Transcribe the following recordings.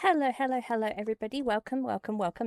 Hello, everybody. Welcome.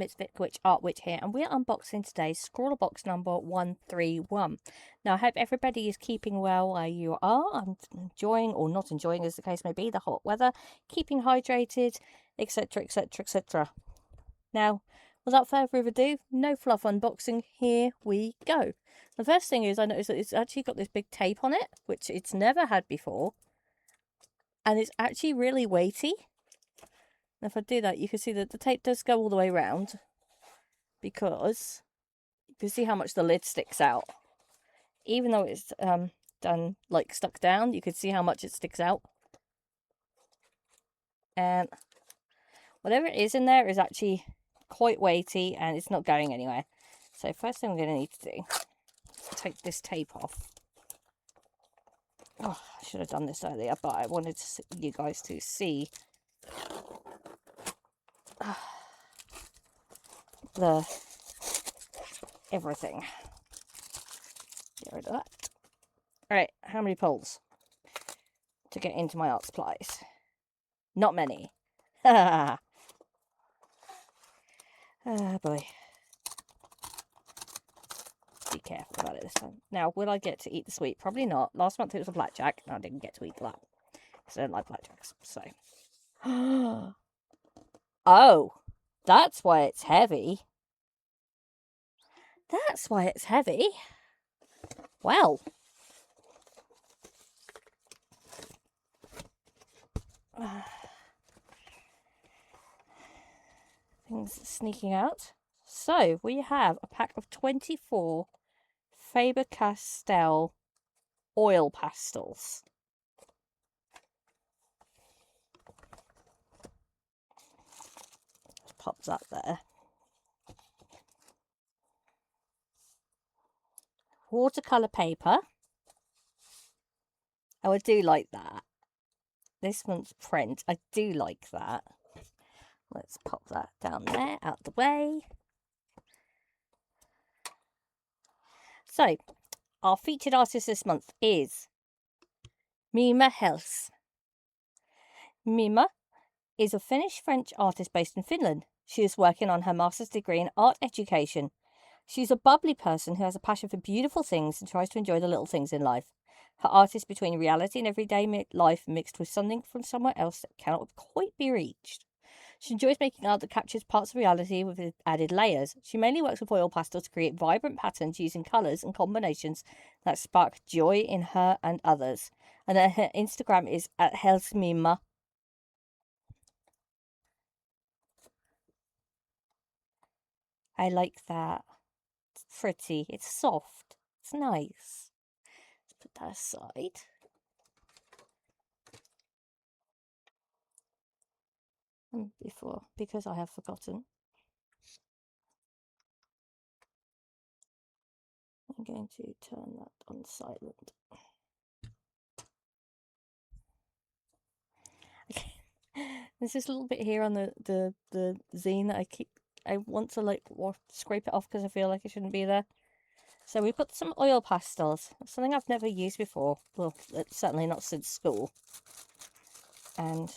It's Vic Witch Art Witch here, and we're unboxing today's Scrawlrbox number 131. Now, I hope everybody is keeping well where you are. I'm enjoying, or not enjoying, as the case may be, the hot weather, keeping hydrated, etc., etc., etc. Now, without further ado, no fluff unboxing. Here we go. The first thing is I noticed that it's actually got this big tape on it, which it's never had before, and it's actually really weighty. If I do that, you can see that the tape does go all the way around, because you can see how much the lid sticks out. Even though it's done like stuck down, you can see how much it sticks out. And whatever it is in there is actually quite weighty, and it's not going anywhere. So first thing I'm going to need to do is take this tape off. Oh, I should have done this earlier, but I wanted you guys to see the everything. Get rid of that. Alright, how many poles to get into my art supplies? Not many. Ah boy. Be careful about it this time. Now, will I get to eat the sweet? Probably not. Last month it was a blackjack, and I didn't get to eat that, because I don't like blackjacks. So. Oh, that's why it's heavy. That's why it's heavy. Well. Things sneaking out. So, we have a pack of 24 Faber-Castell oil pastels. Pop that there. Watercolour paper. Oh, I do like that. This one's print. I do like that. Let's pop that down there, out the way. So, our featured artist this month is Mima Hels. Mima is a Finnish-French artist based in Finland. She is working on her master's degree in art education. She's a bubbly person who has a passion for beautiful things and tries to enjoy the little things in life. Her art is between reality and everyday life, mixed with something from somewhere else that cannot quite be reached. She enjoys making art that captures parts of reality with added layers. She mainly works with oil pastel to create vibrant patterns using colours and combinations that spark joy in her and others. And her Instagram is at @helsmima. I like that. It's pretty. It's soft. It's nice. Let's put that aside. Because I have forgotten, I'm going to turn that on silent. Okay. There's this little bit here on the zine that I want to like scrape it off because I feel like it shouldn't be there. So we put some oil pastels, something I've never used before. Well, certainly not since school. And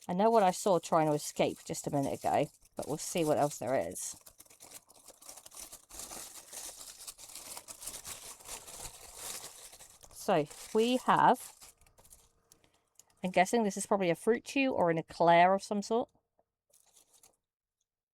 I know what I saw trying to escape just a minute ago, but we'll see what else there is. So we have, I'm guessing this is probably a fruit chew or an eclair of some sort.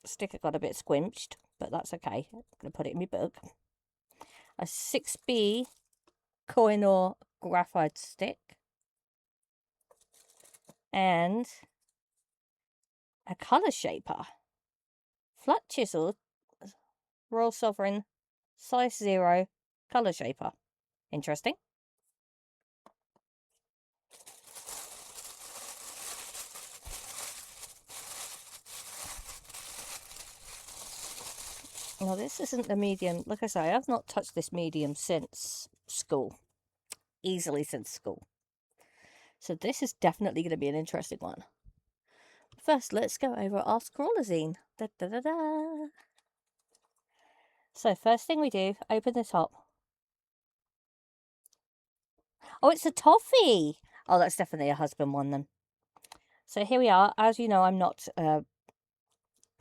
The sticker got a bit squinched, but that's okay. I'm going to put it in my book. A 6B Kohinoor graphite stick. And a colour shaper. Flat chisel, Royal Sovereign, size 0, colour shaper. Interesting. Now, this isn't a medium. Like I say, I've not touched this medium since school. Easily since school. So this is definitely going to be an interesting one. First, let's go over our scrawler zine. Da, da, da, da. So, first thing we do, open the top. Oh, it's a toffee! Oh, that's definitely a husband one then. So here we are. As you know, I'm not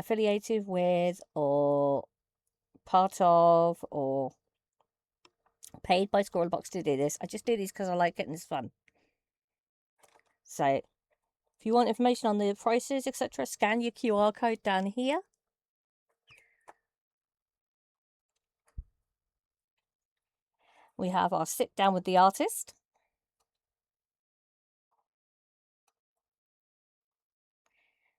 affiliated with or part of or paid by Scrawlrbox to do this. I just do these because I like it and it's fun. So if you want information on the prices, etc., scan your QR code down here. We have our sit down with the artist.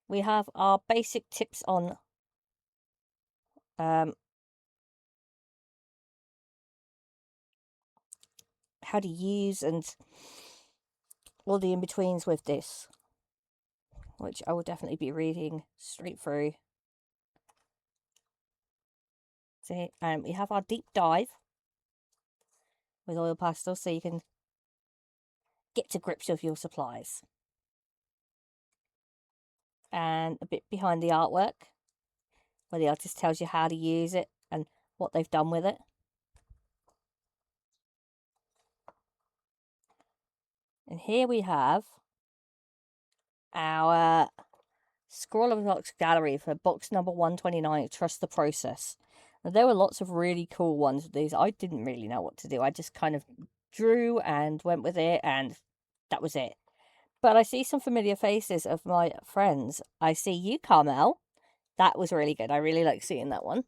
We have our basic tips on how to use and all the in-betweens with this, which I will definitely be reading straight through. So we have our deep dive with oil pastels, so you can get to grips with your supplies. And a bit behind the artwork, where the artist tells you how to use it and what they've done with it. And here we have our Scrawlrbox gallery for box number 129, Trust the Process. Now, there were lots of really cool ones with these. I didn't really know what to do. I just kind of drew and went with it, and that was it. But I see some familiar faces of my friends. I see you, Carmel. That was really good. I really like seeing that one.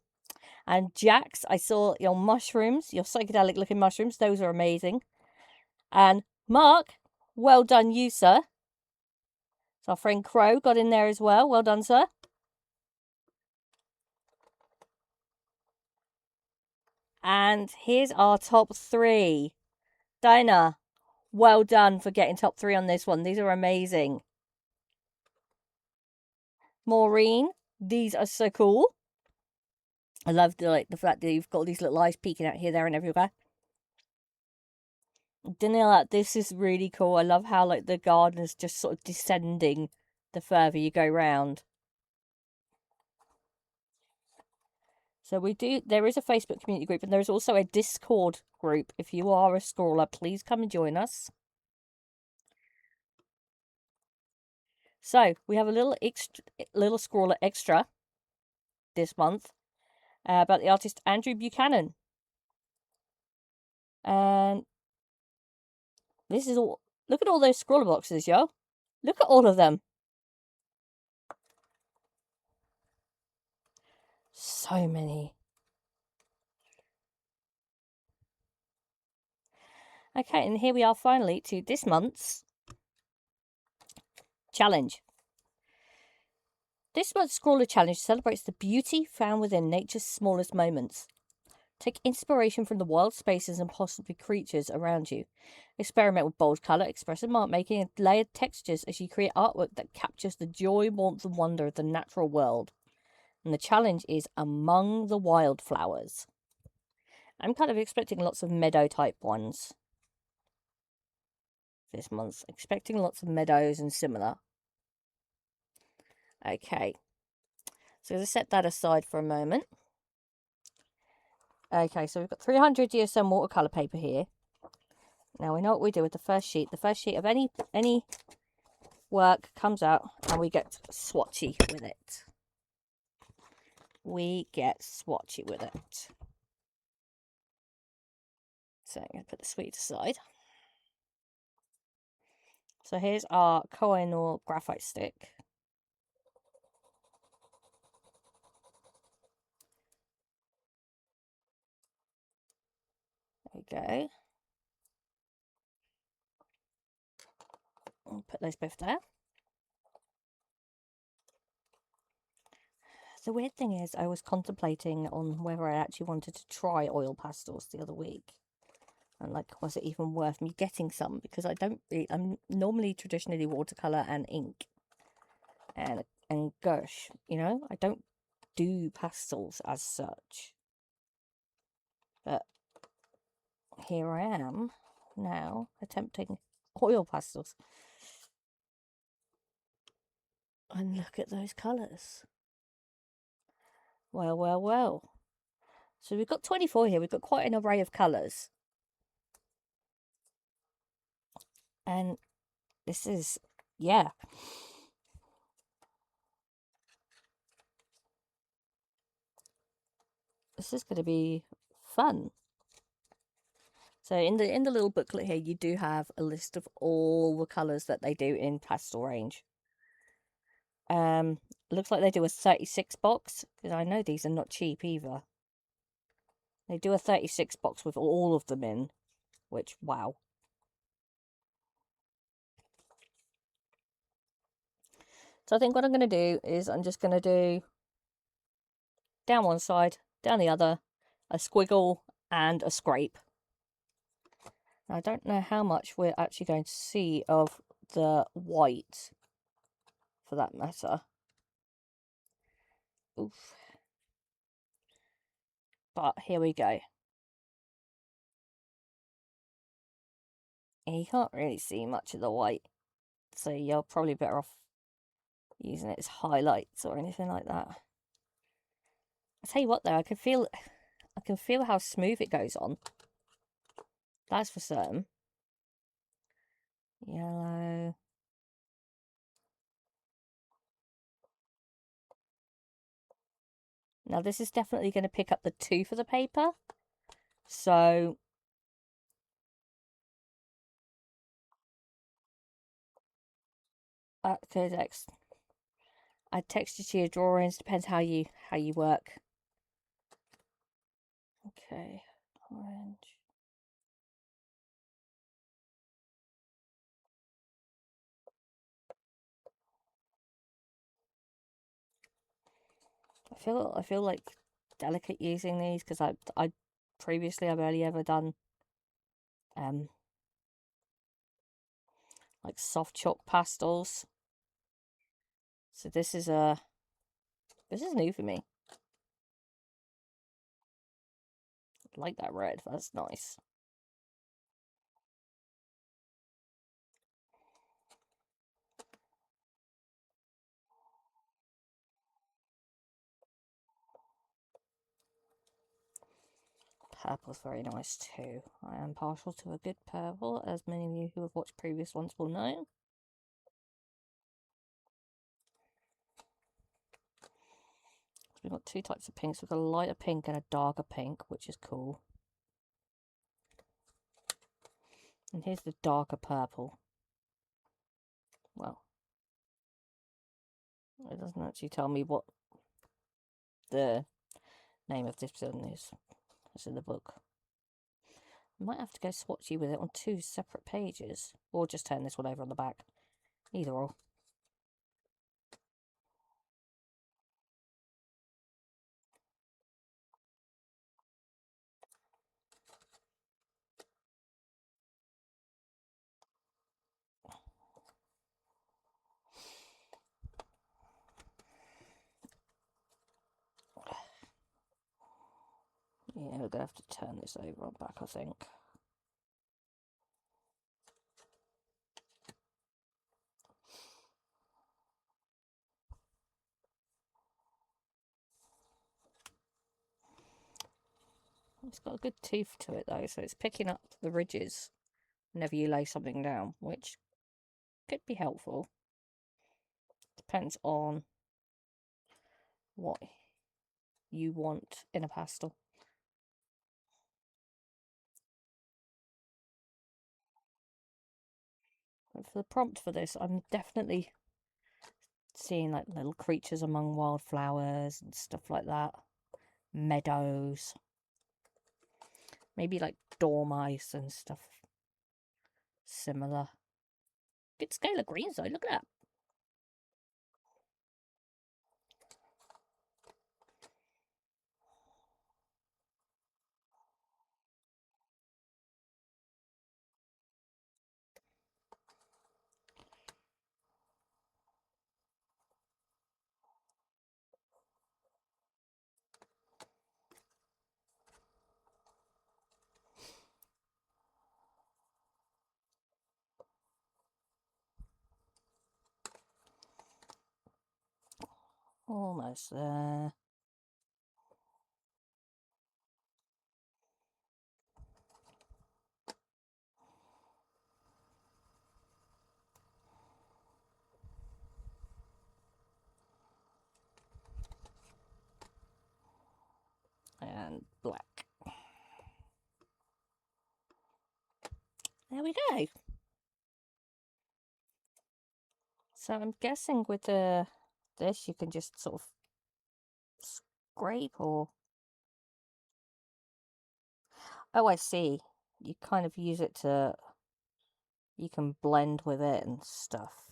And Jax, I saw your mushrooms, your psychedelic looking mushrooms. Those are amazing. And Mark, well done you, sir. So our friend Crow got in there as well. Well done, sir. And here's our top 3. Dinah, well done for getting top 3 on this one. These are amazing. Maureen, these are so cool. I love the fact that you've got these little eyes peeking out here, there, and everywhere. Daniela, this is really cool. I love how the garden is just sort of descending the further you go round. So there is a Facebook community group, and there is also a Discord group. If you are a scrawler, please come and join us. So we have a little scrawler extra this month about the artist Andrew Buchanan. And this is all, look at all those scrawler boxes, yo. Look at all of them. So many. Okay, and here we are finally to this month's challenge. This month's Scrawler Challenge celebrates the beauty found within nature's smallest moments. Take inspiration from the wild spaces and possibly creatures around you. Experiment with bold colour, expressive mark making, and layered textures as you create artwork that captures the joy, warmth, and wonder of the natural world. And the challenge is Among the Wildflowers. I'm kind of expecting lots of meadow type ones this month. Expecting lots of meadows and similar. Okay. So let's set that aside for a moment. Okay, so we've got 300 GSM watercolour paper here. Now we know what we do with the first sheet. The first sheet of any work comes out and we get swatchy with it. We get swatchy with it. So I'm going to put the sweet aside. So here's our Koh-i-Noor graphite stick. There we go. I'll put those both there. The weird thing is, I was contemplating on whether I actually wanted to try oil pastels the other week. And was it even worth me getting some? Because I'm normally traditionally watercolour and ink. And gouache, I don't do pastels as such. But here I am now attempting oil pastels. And look at those colours. Well, well, well. So we've got 24 here. We've got quite an array of colours. And this is, yeah. This is going to be fun. So in the little booklet here, you do have a list of all the colours that they do in pastel range. Looks like they do a 36 box, because I know these are not cheap either. They do a 36 box with all of them in, which, wow. So I think what I'm going to do is I'm just going to do down one side, down the other, a squiggle and a scrape. Now, I don't know how much we're actually going to see of the white, for that matter. Oof. But here we go. And you can't really see much of the white, so you're probably better off using it as highlights or anything like that. I tell you what, though, I can feel how smooth it goes on. That's for certain. Yellow. Now this is definitely going to pick up the tooth of the paper, so that could add texture to your drawings. Depends how you work. Okay, orange. I feel like delicate using these because I previously I've only ever done like soft chalk pastels. So this is new for me. I like that red, that's nice. Purple's very nice too. I am partial to a good purple, as many of you who have watched previous ones will know. We've got two types of pinks. We've got a lighter pink and a darker pink, which is cool. And here's the darker purple. Well, it doesn't actually tell me what the name of this film is. It's in the book. I might have to go swatchy with it on two separate pages, or just turn this one over on the back. Either or. Yeah, we're going to have to turn this over on back, I think. It's got a good tooth to it though, so it's picking up the ridges whenever you lay something down, which could be helpful. Depends on what you want in a pastel. And for the prompt for this, I'm definitely seeing like little creatures among wildflowers and stuff like that. Meadows. Maybe like dormice and stuff similar. Good scale of greens though, look at that. Almost there. black. There we go. So I'm guessing with this you can just sort of scrape or... Oh, I see. You kind of use it to... You can blend with it and stuff.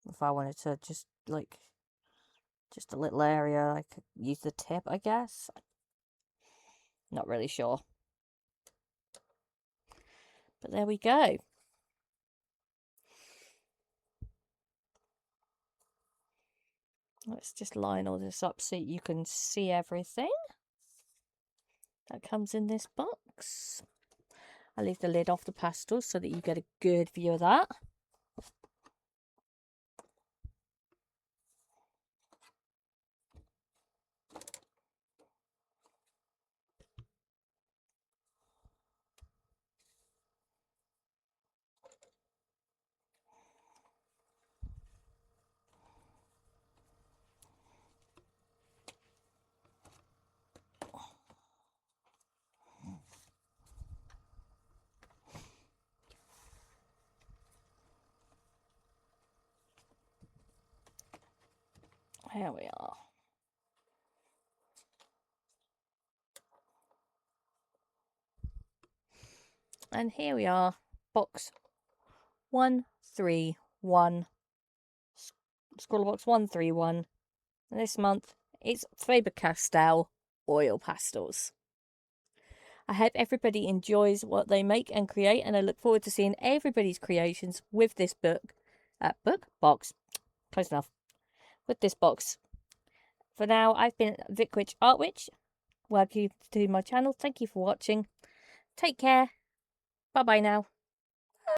If I wanted to just, like, just a little area, I could use the tip, I guess. Not really sure. But there we go. Let's just line all this up so you can see everything that comes in this box. I leave the lid off the pastels so that you get a good view of that. Here we are. And here we are, box 131, Scrawlrbox 131. And this month, it's Faber-Castell oil pastels. I hope everybody enjoys what they make and create, and I look forward to seeing everybody's creations with this box, close enough, with this box. For now, I've been Vic Witch Art Witch. Welcome to my channel. Thank you for watching. Take care. Bye bye now.